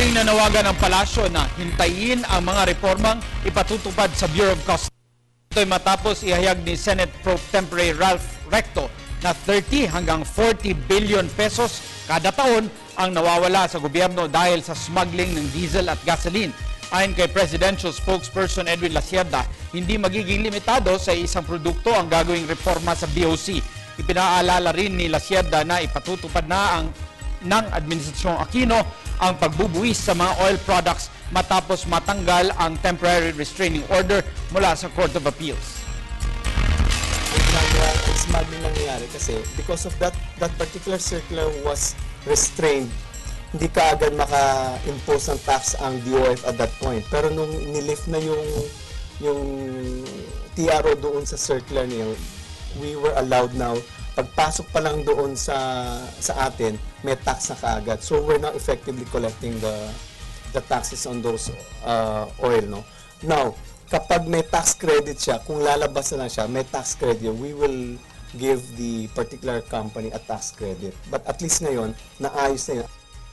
Muling nanawagan ng palasyo na hintayin ang mga reformang ipatutupad sa Bureau of Customs. Ito'y matapos ihayag ni Senate Pro Tempore Ralph Recto na 30 hanggang 40 billion pesos kada taon ang nawawala sa gobyerno dahil sa smuggling ng diesel at gasoline. Ayon kay Presidential Spokesperson Edwin Lasiada, hindi magiging limitado sa isang produkto ang gagawing reforma sa BOC. Ipinaalala rin ni Lasiada na ipatutupad na ng Administrasyong Aquino ang pagbubuwis sa mga oil products matapos matanggal ang temporary restraining order mula sa Court of Appeals. Smuggling nangyayari kasi because of that particular circular was restrained, hindi ka agad maka-impose ng tax ang DOF at that point. Pero nung nilift na yung TRO doon sa circular niya, we were allowed now, pagpasok pa lang doon sa atin, may tax na kaagad. So we're now effectively collecting the taxes on those oil, no? Now, kapag may tax credit siya, kung lalabas na lang siya, may tax credit, we will give the particular company a tax credit. But at least ngayon, naayos na yun.